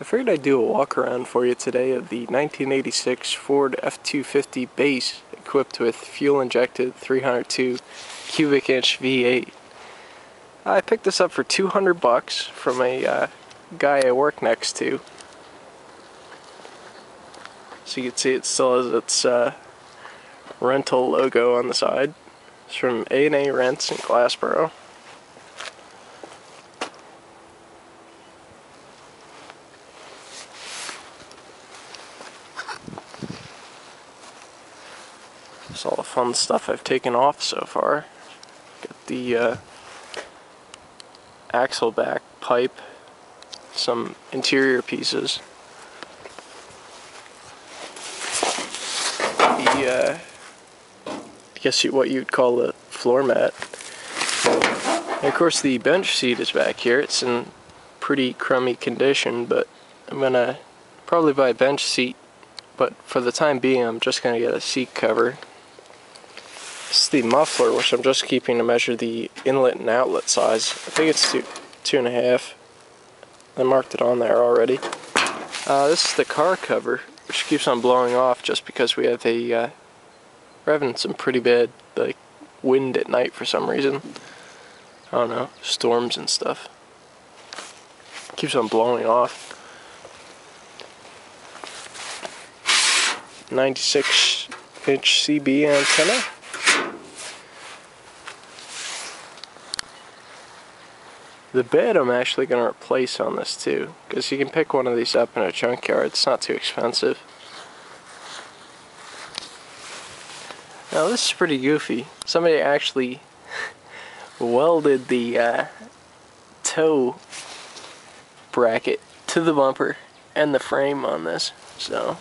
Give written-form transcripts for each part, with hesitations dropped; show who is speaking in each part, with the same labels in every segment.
Speaker 1: I figured I'd do a walk around for you today of the 1986 Ford F250 base equipped with fuel injected 302 cubic inch V8. I picked this up for $200 from a guy I work next to. So you can see it still has its rental logo on the side. It's from A&A Rents in Glassboro. That's all the fun stuff I've taken off so far. Got the axle back pipe, some interior pieces. I guess what you'd call the floor mat. And of course the bench seat is back here. It's in pretty crummy condition, but I'm gonna probably buy a bench seat, but for the time being I'm just gonna get a seat cover. This is the muffler, which I'm just keeping to measure the inlet and outlet size. I think it's 2.5. I marked it on there already. This is the car cover, which keeps on blowing off just because we have we're having some pretty bad wind at night for some reason. I don't know, storms and stuff. Keeps on blowing off. 96-inch CB antenna. The bed I'm actually going to replace on this too, because you can pick one of these up in a junkyard. It's not too expensive. Now this is pretty goofy. Somebody actually welded the toe bracket to the bumper and the frame on this. So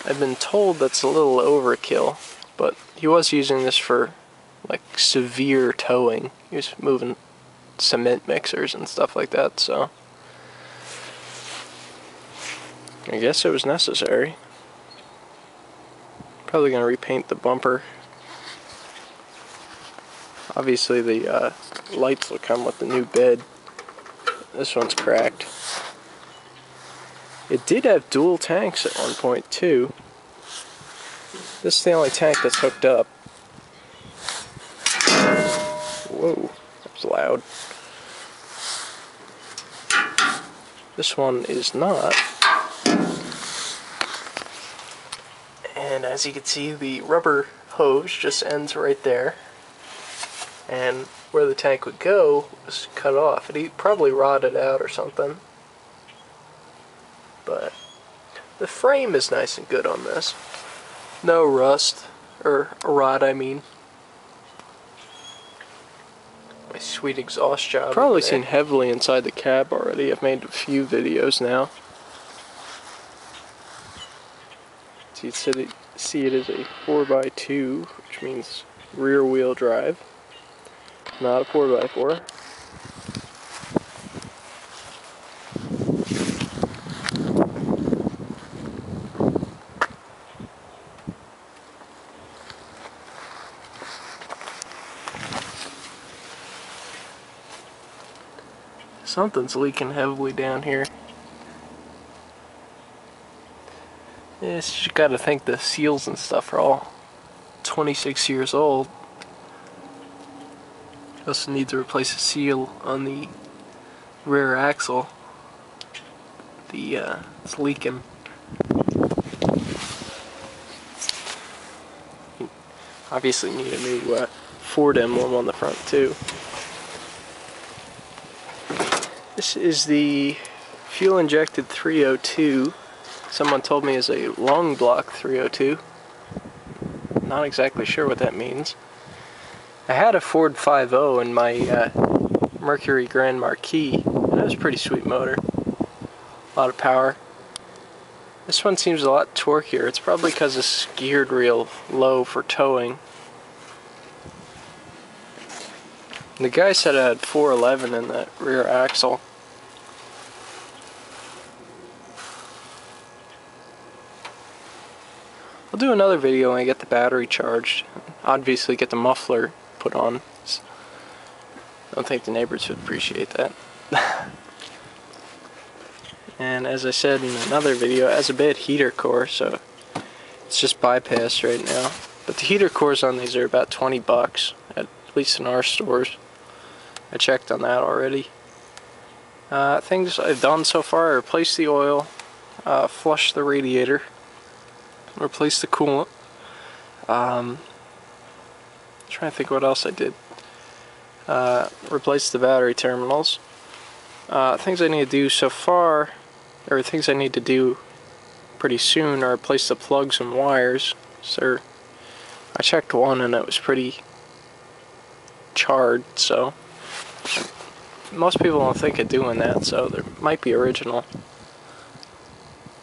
Speaker 1: I've been told that's a little overkill, but he was using this for severe towing. He was moving cement mixers and stuff like that, so I guess it was necessary. Probably gonna repaint the bumper. Obviously the lights will come with the new bed. This one's cracked. It did have dual tanks at one point too. This is the only tank that's hooked up. Whoa, that was loud. This one is not. And as you can see, the rubber hose just ends right there. And where the tank would go was cut off. It probably rotted out or something. But the frame is nice and good on this. No rust, or rot I mean. My sweet exhaust job. Probably seen heavily inside the cab already. I've made a few videos now. So you see it as a 4x2, which means rear wheel drive. Not a 4x4. Something's leaking heavily down here. It's just gotta think the seals and stuff are all 26 years old. Also need to replace a seal on the rear axle. It's leaking. Obviously need a new Ford emblem on the front too. This is the fuel injected 302. Someone told me is a long block 302. Not exactly sure what that means. I had a Ford 5.0 in my Mercury Grand Marquis, and that was a pretty sweet motor. A lot of power. This one seems a lot torquier. It's probably because it's geared real low for towing. The guy said I had 411 in that rear axle. I'll do another video when I get the battery charged. Obviously get the muffler put on. I don't think the neighbors would appreciate that. And as I said in another video, it has a bad heater core, so it's just bypassed right now. But the heater cores on these are about 20 bucks, at least in our stores. I checked on that already. Things I've done so far: I replaced the oil, flushed the radiator, replaced the coolant. Trying to think what else I did. Replaced the battery terminals. Things I need to do so far, or things I need to do pretty soon, are replace the plugs and wires. So I checked one and it was pretty charred, so most people don't think of doing that, so there might be original.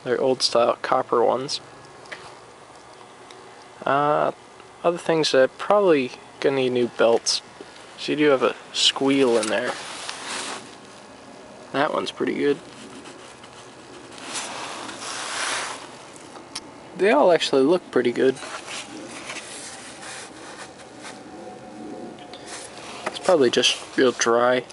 Speaker 1: They're old style copper ones. Other things that probably gonna need new belts. So you do have a squeal in there. That one's pretty good. They all actually look pretty good. It's probably just real dry.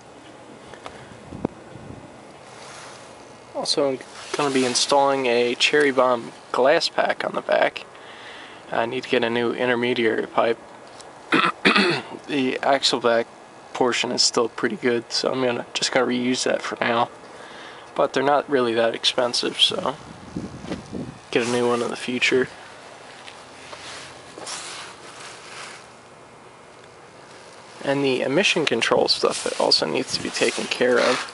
Speaker 1: Also, I'm going to be installing a cherry bomb glass pack on the back. I need to get a new intermediary pipe. The axle back portion is still pretty good, so I'm just gonna reuse that for now. But they're not really that expensive, so get a new one in the future. And the emission control stuff that also needs to be taken care of.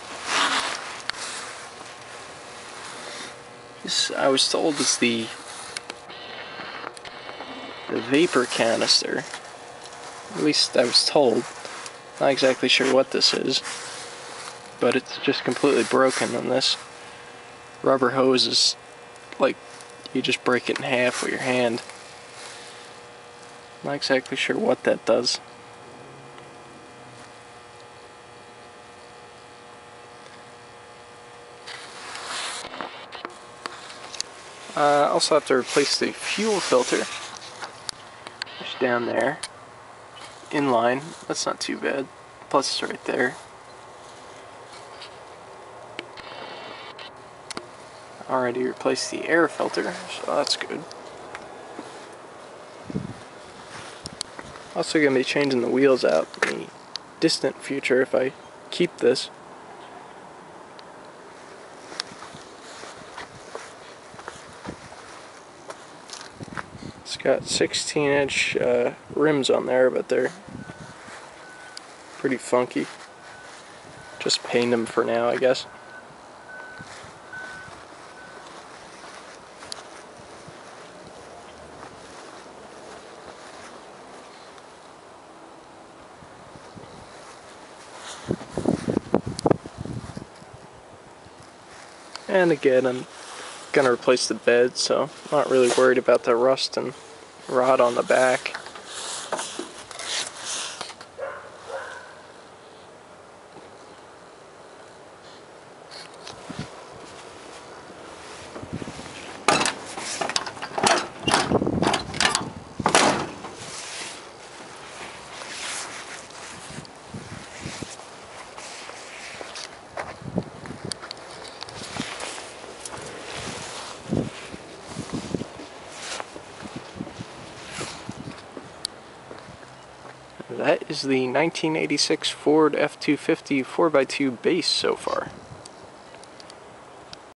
Speaker 1: This, I was told, is the vapor canister. At least I was told. Not exactly sure what this is, but it's just completely broken, and this rubber hose is like you just break it in half with your hand. Not exactly sure what that does. Also have to replace the fuel filter. Just down there. Inline. That's not too bad. Plus it's right there. Already replaced the air filter, so that's good. Also going to be changing the wheels out in the distant future if I keep this. It's got 16-inch rims on there, but they're pretty funky. Just paint them for now, I guess. And again, I'm gonna replace the bed, so I'm not really worried about the rust and rot on the back. That is the 1986 Ford F250 4x2 base so far.